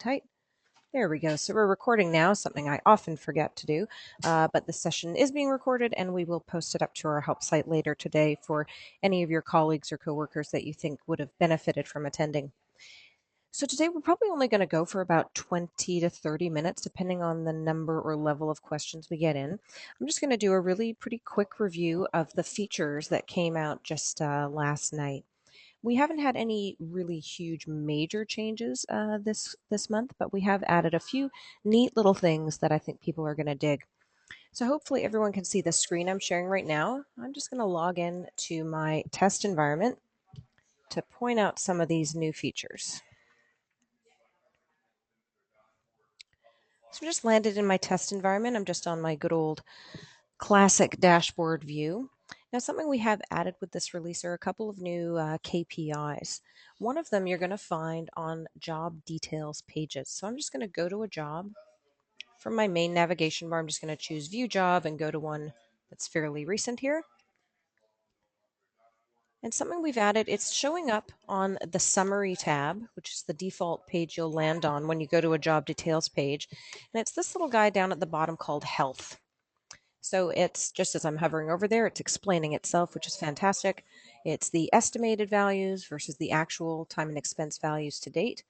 tight. There we go. So we're recording now, something I often forget to do, but the session is being recorded and we will post it up to our help site later today for any of your colleagues or coworkers that you think would have benefited from attending. So today we're probably only going to go for about 20 to 30 minutes, depending on the number or level of questions we get in. I'm just going to do a really pretty quick review of the features that came out just last night. We haven't had any really huge major changes this month, but we have added a few neat little things that I think people are going to dig. So hopefully everyone can see the screen I'm sharing right now. I'm just going to log in to my test environment to point out some of these new features. So I just landed in my test environment. I'm just on my good old classic dashboard view. Now, something we have added with this release are a couple of new KPIs. One of them you're going to find on job details pages. So I'm just going to go to a job. From my main navigation bar, I'm just going to choose View Job and go to one that's fairly recent here. And something we've added, it's showing up on the Summary tab, which is the default page you'll land on when you go to a job details page. And it's this little guy down at the bottom called Health. So it's just as I'm hovering over there, it's explaining itself, which is fantastic. It's the estimated values versus the actual time and expense values to date,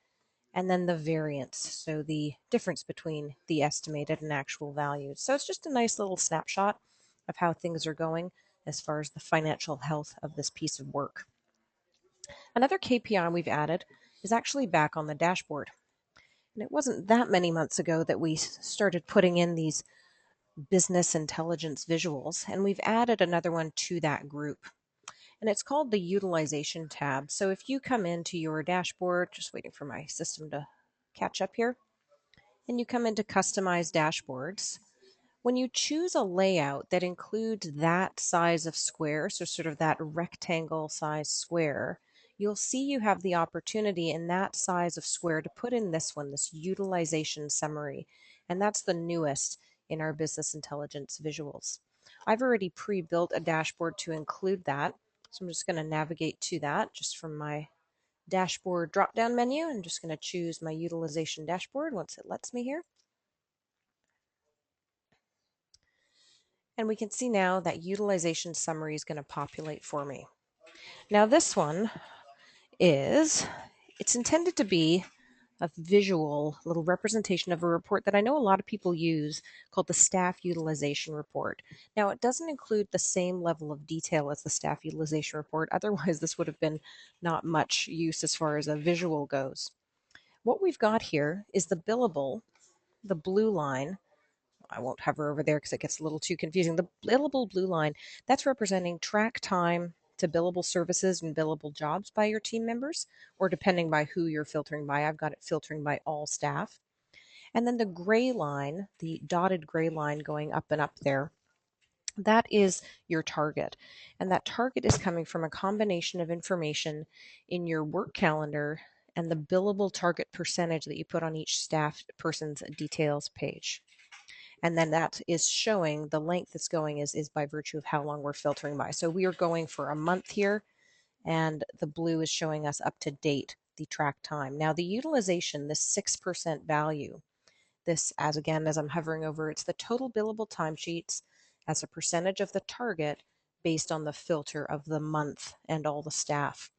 and then the variance, so the difference between the estimated and actual values. So it's just a nice little snapshot of how things are going as far as the financial health of this piece of work. Another KPI we've added is actually back on the dashboard. And it wasn't that many months ago that we started putting in these business intelligence visuals, and we've added another one to that group. And it's called the Utilization tab. So if you come into your dashboard, just waiting for my system to catch up here, and you come into Customize Dashboards, when you choose a layout that includes that size of square, so sort of that rectangle size square, you'll see you have the opportunity in that size of square to put in this one, this Utilization Summary. And that's the newest in our business intelligence visuals. I've already pre-built a dashboard to include that. So I'm just going to navigate to that just from my dashboard drop-down menu. I'm just going to choose my utilization dashboard once it lets me here. And we can see now that utilization summary is going to populate for me. Now this one it's intended to be a visual little representation of a report that I know a lot of people use called the staff utilization report. Now it doesn't include the same level of detail as the staff utilization report. Otherwise this would have been not much use as far as a visual goes. What we've got here is the billable, the blue line. I won't hover over there because it gets a little too confusing. The billable blue line, that's representing track time to billable services and billable jobs by your team members, or depending by who you're filtering by. I've got it filtering by all staff. And then the gray line, the dotted gray line going up and up there, that is your target. And that target is coming from a combination of information in your work calendar and the billable target percentage that you put on each staff person's details page. And then that is showing the length it's going is by virtue of how long we're filtering by. So we are going for a month here, and the blue is showing us up to date, the track time. Now the utilization, this 6% value, this as I'm hovering over, it's the total billable timesheets as a percentage of the target based on the filter of the month and all the staff.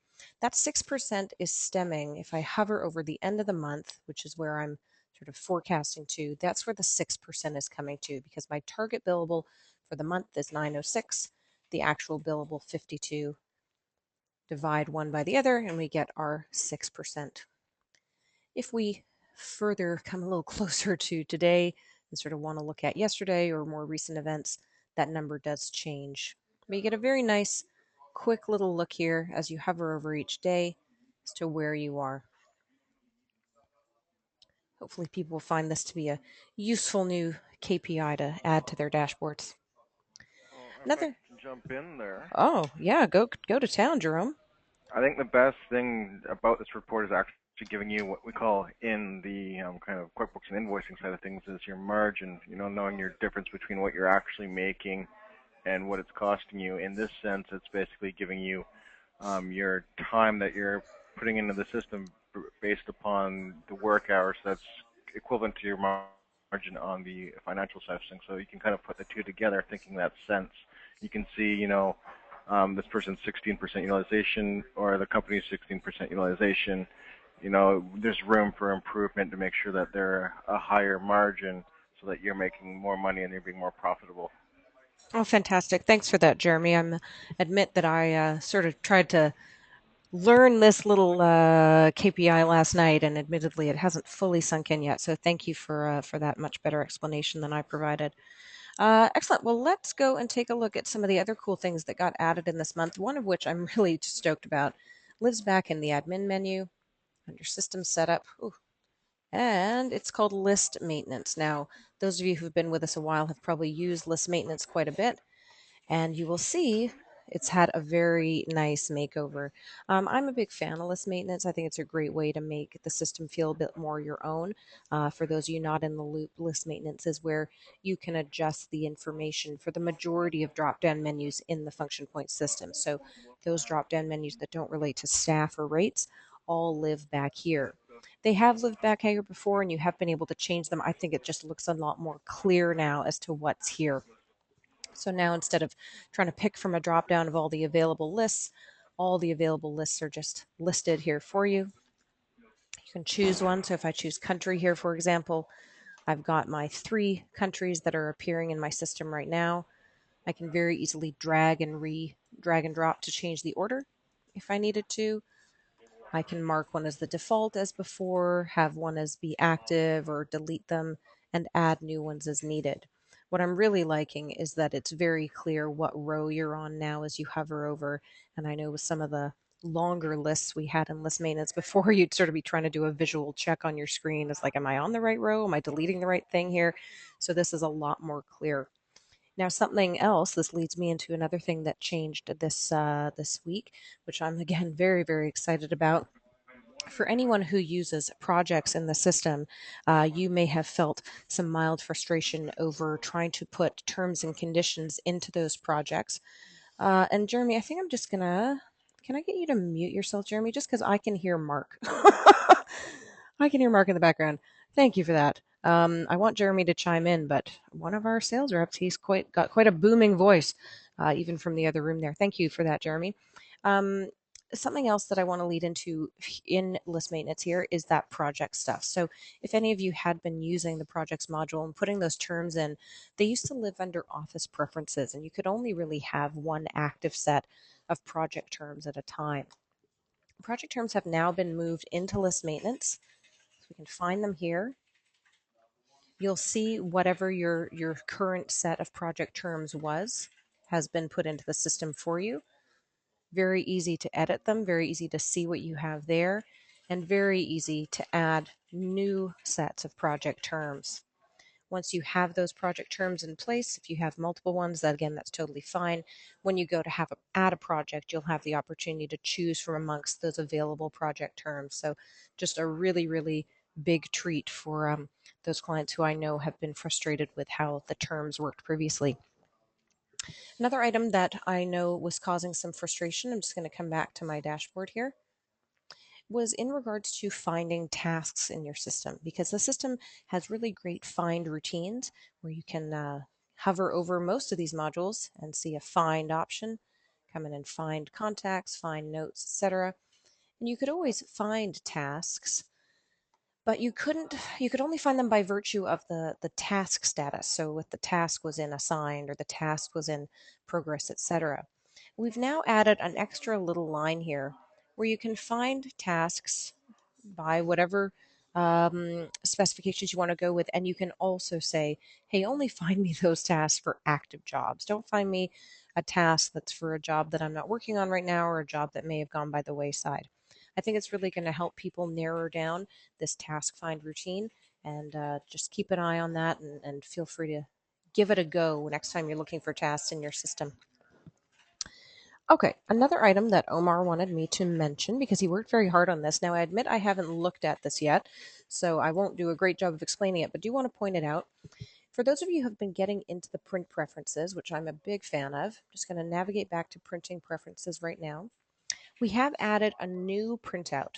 That 6% is stemming, if I hover over the end of the month, which is where I'm sort of forecasting to, that's where the 6% is coming to, because my target billable for the month is 906, the actual billable 52, divide one by the other, and we get our 6%. If we further come a little closer to today and sort of want to look at yesterday or more recent events, that number does change. But you get a very nice, quick little look here as you hover over each day as to where you are. Hopefully people will find this to be a useful new KPI to add to their dashboards. Well, if I can jump in there. Oh, yeah, go to town, Jerome. I think the best thing about this report is actually giving you what we call in the kind of QuickBooks and invoicing side of things is your margin, knowing your difference between what you're actually making and what it's costing you. In this sense, it's basically giving you your time that you're putting into the system based upon the work hours that's equivalent to your margin on the financial side of things. So you can kind of put the two together, thinking that sense. You can see, this person's 16% utilization or the company's 16% utilization. There's room for improvement to make sure that they're a higher margin so that you're making more money and you're being more profitable. Oh, fantastic. Thanks for that, Jeremy. I admit that I sort of tried to learn this little KPI last night, and admittedly, it hasn't fully sunk in yet. So thank you for that much better explanation than I provided. Excellent. Well, let's go and take a look at some of the other cool things that got added in this month. One of which I'm really stoked about lives back in the admin menu under System Setup. Ooh, and it's called List Maintenance. Now, those of you who've been with us a while have probably used List Maintenance quite a bit, and you will see it's had a very nice makeover. I'm a big fan of list maintenance. I think it's a great way to make the system feel a bit more your own. For those of you not in the loop, list maintenance is where you can adjust the information for the majority of drop down menus in the function point system. So those drop down menus that don't relate to staff or rates all live back here. They have lived back here before and you have been able to change them. I think it just looks a lot more clear now as to what's here. So now instead of trying to pick from a drop down of all the available lists, all the available lists are just listed here for you. You can choose one. So if I choose country here, for example, I've got my 3 countries that are appearing in my system right now. I can very easily drag and drop to change the order if I needed to. I can mark one as the default as before, have one as be active or delete them, and add new ones as needed. What I'm really liking is that it's very clear what row you're on now as you hover over. And I know with some of the longer lists we had in list maintenance before, you'd sort of be trying to do a visual check on your screen. It's like, am I on the right row? Am I deleting the right thing here? So this is a lot more clear. Now, something else. This leads me into another thing that changed this week, which I'm again very very excited about. For anyone who uses projects in the system, you may have felt some mild frustration over trying to put terms and conditions into those projects. And Jeremy, I think I'm just gonna. Can I get you to mute yourself, Jeremy? Just because I can hear Mark. I can hear Mark in the background. Thank you for that. I want Jeremy to chime in, but one of our sales reps, he's got quite a booming voice, even from the other room there. Thank you for that, Jeremy. Um, Something else that I want to lead into in list maintenance here is that project stuff. So if any of you had been using the projects module and putting those terms in, they used to live under office preferences, and you could only really have one active set of project terms at a time. Project terms have now been moved into list maintenance. So we can find them here. You'll see whatever your current set of project terms was has been put into the system for you. Very easy to edit them, very easy to see what you have there, and very easy to add new sets of project terms. Once you have those project terms in place, if you have multiple ones, that again, that's totally fine. When you go to add a project, you'll have the opportunity to choose from amongst those available project terms. So just a really, really big treat for those clients who I know have been frustrated with how the terms worked previously. Another item that I know was causing some frustration, I'm just going to come back to my dashboard here, was in regards to finding tasks in your system, because the system has really great find routines where you can hover over most of these modules and see a find option. Come in and find contacts, find notes, etc. And you could always find tasks, but you could only find them by virtue of the task status. So if the task was in assigned or the task was in progress, etc. We've now added an extra little line here where you can find tasks by whatever specifications you want to go with. And you can also say, hey, only find me those tasks for active jobs. Don't find me a task that's for a job that I'm not working on right now or a job that may have gone by the wayside. I think it's really going to help people narrow down this task find routine, and just keep an eye on that, and feel free to give it a go next time you're looking for tasks in your system. Okay, another item that Omar wanted me to mention because he worked very hard on this. Now, I admit I haven't looked at this yet, so I won't do a great job of explaining it, but do want to point it out. For those of you who have been getting into the print preferences, which I'm a big fan of, I'm just going to navigate back to printing preferences right now. We have added a new printout.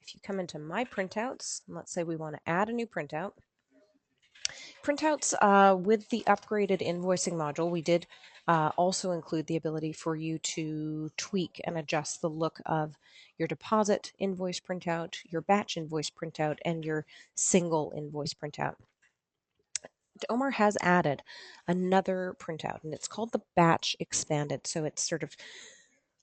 If you come into My Printouts, and let's say we want to add a new printout, printouts with the upgraded invoicing module, we did also include the ability for you to tweak and adjust the look of your deposit invoice printout, your batch invoice printout, and your single invoice printout. Omar has added another printout, and it's called the Batch Expanded. So it's sort of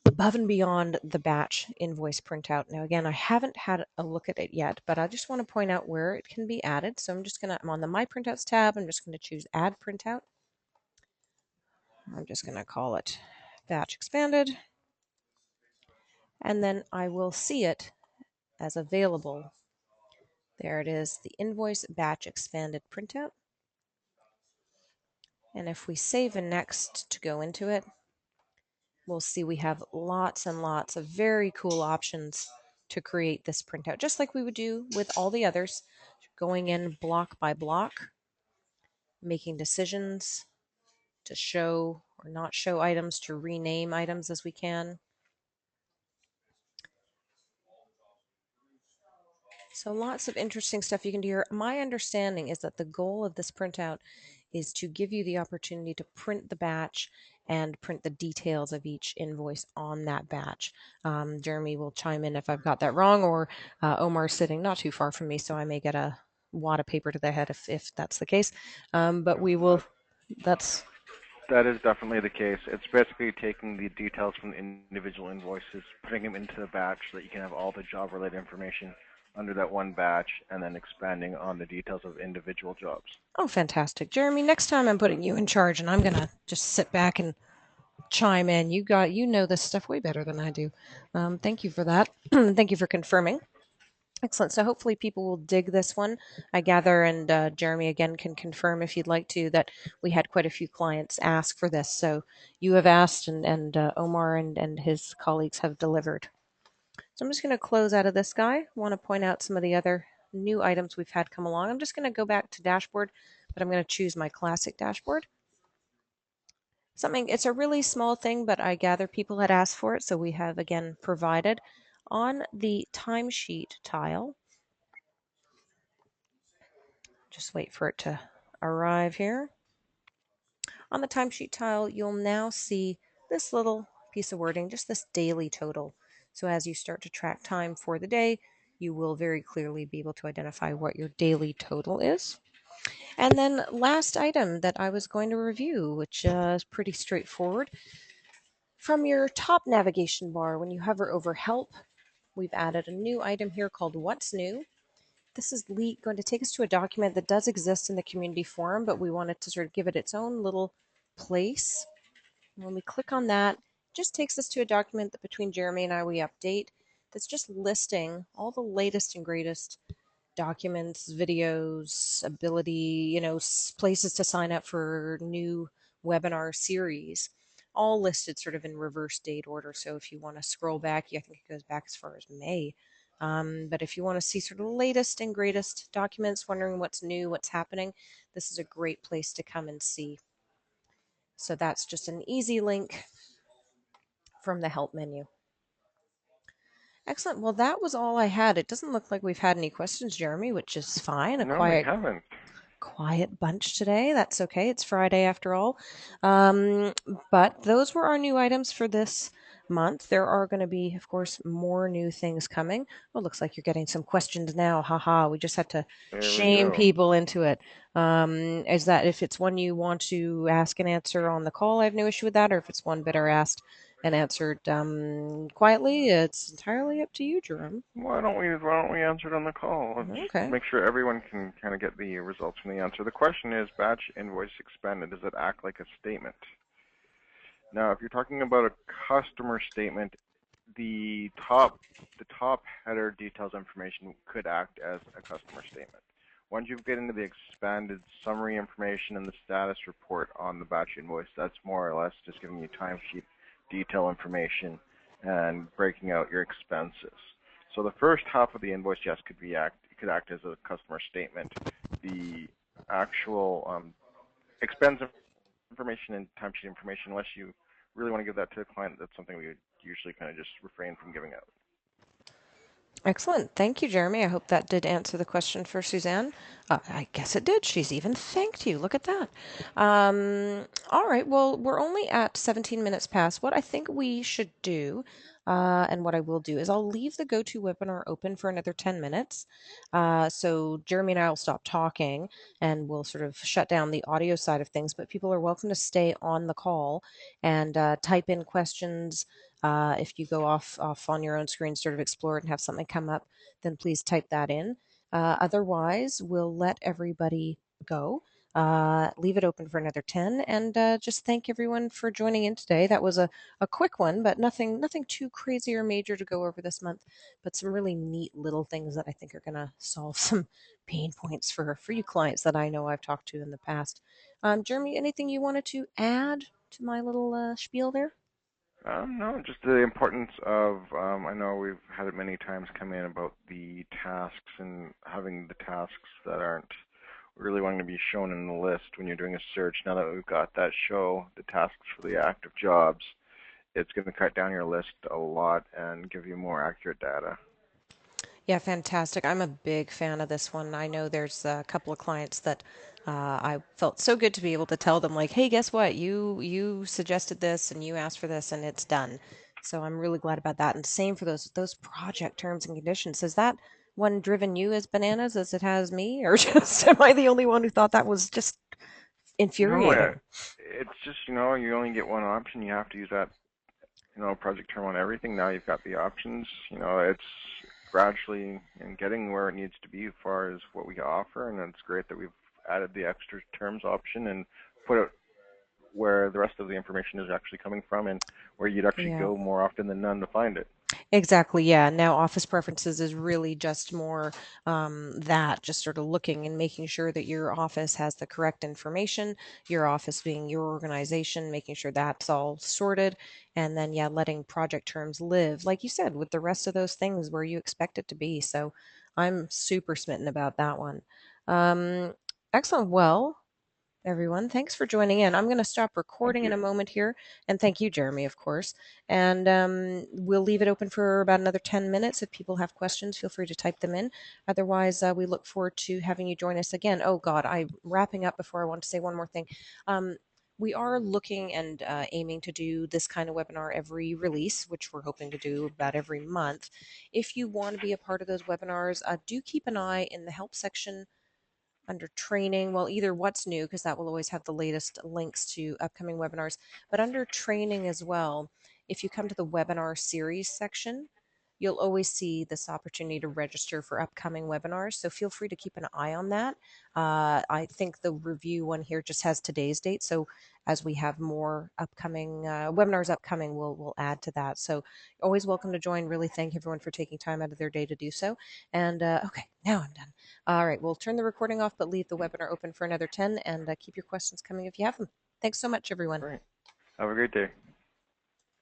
above and beyond the batch invoice printout. Now, again, I haven't had a look at it yet, but I just want to point out where it can be added. So I'm on the My Printouts tab. I'm just going to choose Add Printout. I'm just going to call it Batch Expanded. And then I will see it as available. There it is, the Invoice Batch Expanded printout. And if we save and next to go into it, we'll see we have lots and lots of very cool options to create this printout, just like we would do with all the others, going in block by block, making decisions to show or not show items, to rename items as we can. So lots of interesting stuff you can do here. My understanding is that the goal of this printout is to give you the opportunity to print the batch and print the details of each invoice on that batch. Jeremy will chime in if I've got that wrong, or Omar's sitting not too far from me, so I may get a wad of paper to the head if that's the case. But we will, that's That is definitely the case. It's basically taking the details from the individual invoices, putting them into the batch so that you can have all the job-related information under that one batch, and then expanding on the details of individual jobs. Oh, fantastic. Jeremy, next time I'm putting you in charge and I'm going to just sit back and chime in. You know this stuff way better than I do. Thank you for that. Thank you for confirming. Excellent. So hopefully people will dig this one. I gather, and Jeremy again can confirm if you'd like to, that we had quite a few clients ask for this. So you have asked, and Omar and his colleagues have delivered. So I'm just going to close out of this guy. I want to point out some of the other new items we've had come along. I'm just going to go back to dashboard, but I'm going to choose my classic dashboard. It's a really small thing, but I gather people had asked for it, so we have again provided on the timesheet tile. Just wait for it to arrive here. On the timesheet tile, you'll now see this little piece of wording, just this daily total. So as you start to track time for the day, you will very clearly be able to identify what your daily total is. And then last item that I was going to review, which is pretty straightforward. From your top navigation bar, when you hover over Help, we've added a new item here called What's New. This is going to take us to a document that does exist in the community forum, but we wanted to sort of give it its own little place. When we click on that, it just takes us to a document that between Jeremy and I we update, that's just listing all the latest and greatest documents, videos, ability, places to sign up for new webinar series, all listed sort of in reverse date order. So if you want to scroll back, I think it goes back as far as May. But if you want to see sort of the latest and greatest documents, wondering what's new, what's happening, this is a great place to come and see. So that's just an easy link from the help menu. Excellent. Well, that was all I had. It doesn't look like we've had any questions, Jeremy, which is fine. A No, we quiet haven't. bunch today. That's okay. It's Friday after all. Um, but those were our new items for this month. There are going to be, of course, more new things coming. Oh, looks like you're getting some questions now. Haha. We just had to There we shame go. people into it. Is that if it's one you want to ask and answer on the call, I have no issue with that. Or if it's one better asked and answered quietly, it's entirely up to you, Jerome. Why don't we answer it on the call? Let's Okay. make sure everyone can kind of get the results from the answer. The question is, batch invoice expanded, does it act like a statement? Now, if you're talking about a customer statement, the top header details information could act as a customer statement. Once you get into the expanded summary information and the status report on the batch invoice, that's more or less just giving you timesheet detail information and breaking out your expenses. So the first half of the invoice, yes, could act as a customer statement. The actual expense information and timesheet information, unless you really want to give that to the client, that's something we would usually kind of just refrain from giving out. Excellent. Thank you, Jeremy. I hope that did answer the question for Suzanne. I guess it did. She's even thanked you. Look at that. All right. Well, we're only at 17 minutes past. What I think we should do, and what I will do, is I'll leave the GoToWebinar open for another 10 minutes. So Jeremy and I will stop talking and we'll sort of shut down the audio side of things. But people are welcome to stay on the call and type in questions. If you go off on your own screen, sort of explore it and have something come up, then please type that in. Otherwise, we'll let everybody go. Leave it open for another 10 and just thank everyone for joining in today. That was a quick one, but nothing too crazy or major to go over this month, but some really neat little things that I think are going to solve some pain points for you clients that I know I've talked to in the past. Jeremy, anything you wanted to add to my little spiel there? No, just the importance of, I know we've had it many times come in about the tasks and having the tasks that aren't really wanting to be shown in the list when you're doing a search. Now that we've got that show, the tasks for the active jobs, it's going to cut down your list a lot and give you more accurate data. Yeah, fantastic. I'm a big fan of this one. I know there's a couple of clients that I felt so good to be able to tell them like, "Hey, guess what? You suggested this and you asked for this and it's done." So I'm really glad about that. And same for those project terms and conditions. Has that one driven you as bananas as it has me, or just am I the only one who thought that was just No, infuriating? it's just, you only get one option. You have to use that, project term on everything. Now you've got the options. It's gradually and getting where it needs to be as far as what we offer, and it's great that we've added the extra terms option and put it where the rest of the information is actually coming from and where you'd actually Yeah. go more often than none to find it. Exactly. Yeah. Now, office preferences is really just more that, just sort of looking and making sure that your office has the correct information, your office being your organization, making sure that's all sorted. And then, yeah, letting project terms live, like you said, with the rest of those things where you expect it to be. So I'm super smitten about that one. Um, Excellent. Well, everyone. Thanks for joining in. I'm going to stop Thank recording in you. a moment here. And thank you, Jeremy, of course. And we'll leave it open for about another 10 minutes. If people have questions, feel free to type them in. Otherwise, we look forward to having you join us again. Oh, God, I'm wrapping up before I want to say one more thing. Um, we are looking and aiming to do this kind of webinar every release, which we're hoping to do about every month. If you want to be a part of those webinars, do keep an eye in the help section under training, well, either what's new, because that will always have the latest links to upcoming webinars, but under training as well, if you come to the webinar series section, you'll always see this opportunity to register for upcoming webinars. So feel free to keep an eye on that. I think the review one here just has today's date. So as we have more upcoming webinars upcoming, we'll add to that. So always welcome to join. Really thank everyone for taking time out of their day to do so. And okay, now I'm done. All right, we'll turn the recording off, but leave the webinar open for another 10 and keep your questions coming if you have them. Thanks so much, everyone. Great. Have a great day.